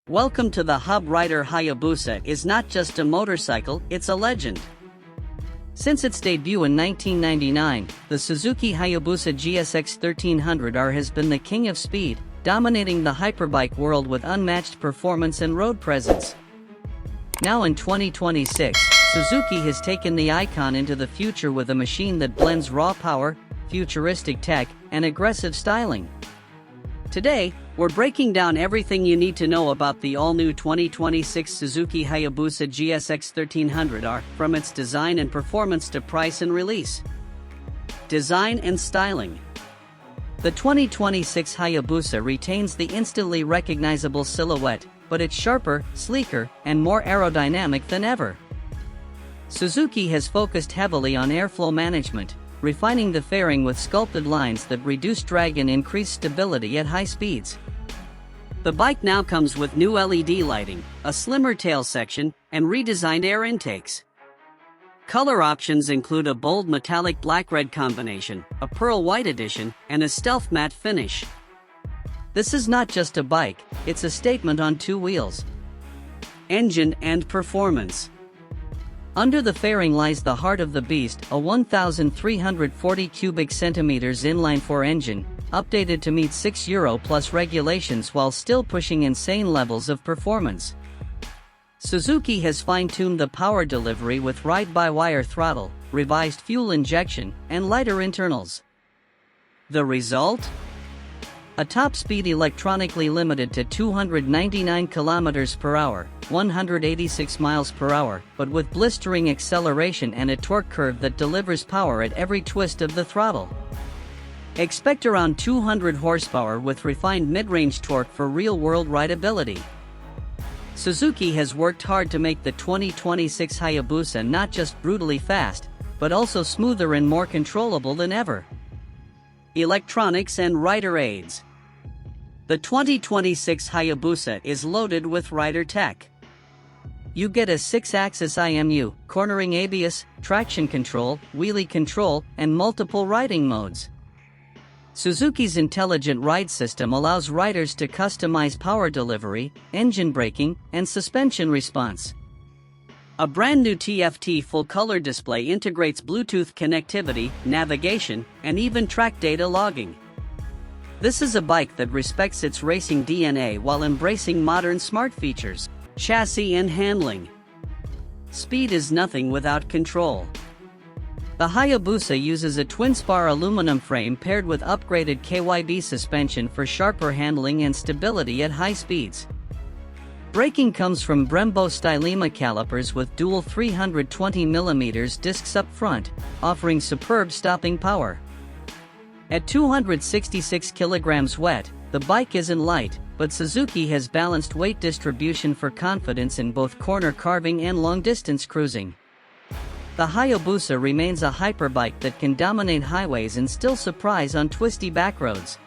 Welcome to the Hub Rider. Hayabusa is not just a motorcycle, it's a legend. Since its debut in 1999, the Suzuki Hayabusa GSX 1300R has been the king of speed, dominating the hyperbike world with unmatched performance and road presence. Now in 2026, Suzuki has taken the icon into the future with a machine that blends raw power, futuristic tech, and aggressive styling. Today, we're breaking down everything you need to know about the all-new 2026 Suzuki Hayabusa GSX 1300R, from its design and performance to price and release. Design and styling. The 2026 Hayabusa retains the instantly recognizable silhouette, but it's sharper, sleeker, and more aerodynamic than ever. Suzuki has focused heavily on airflow management, refining the fairing with sculpted lines that reduce drag and increase stability at high speeds. The bike now comes with new LED lighting, a slimmer tail section, and redesigned air intakes. Color options include a bold metallic black-red combination, a pearl white edition, and a stealth matte finish. This is not just a bike, it's a statement on two wheels. Engine and performance. Under the fairing lies the heart of the beast, a 1,340 cubic centimeters inline-4 engine, updated to meet 6 Euro plus regulations while still pushing insane levels of performance. Suzuki has fine-tuned the power delivery with ride-by-wire throttle, revised fuel injection, and lighter internals. The result? A top speed electronically limited to 299 km per hour, 186 miles per hour, but with blistering acceleration and a torque curve that delivers power at every twist of the throttle. Expect around 200 horsepower with refined mid-range torque for real-world rideability. Suzuki has worked hard to make the 2026 Hayabusa not just brutally fast, but also smoother and more controllable than ever. Electronics and rider aids. The 2026 Hayabusa is loaded with rider tech. You get a 6-axis IMU, cornering ABS, traction control, wheelie control, and multiple riding modes. Suzuki's intelligent ride system allows riders to customize power delivery, engine braking, and suspension response. A brand new TFT full-color display integrates Bluetooth connectivity, navigation, and even track data logging. This is a bike that respects its racing DNA while embracing modern smart features, chassis and handling. Speed is nothing without control. The Hayabusa uses a twin-spar aluminum frame paired with upgraded KYB suspension for sharper handling and stability at high speeds. Braking comes from Brembo Stylema calipers with dual 320mm discs up front, offering superb stopping power. At 266 kg wet, the bike isn't light, but Suzuki has balanced weight distribution for confidence in both corner carving and long-distance cruising. The Hayabusa remains a hyperbike that can dominate highways and still surprise on twisty backroads.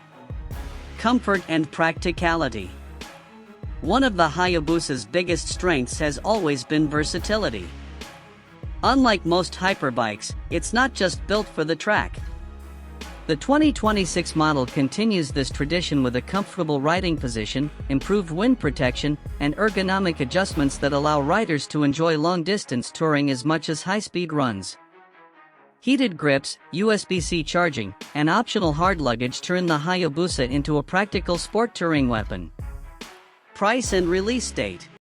Comfort and practicality. One of the Hayabusa's biggest strengths has always been versatility. Unlike most hyperbikes, it's not just built for the track. The 2026 model continues this tradition with a comfortable riding position, improved wind protection, and ergonomic adjustments that allow riders to enjoy long-distance touring as much as high-speed runs. Heated grips, USB-C charging, and optional hard luggage turn the Hayabusa into a practical sport touring weapon. Price and release date.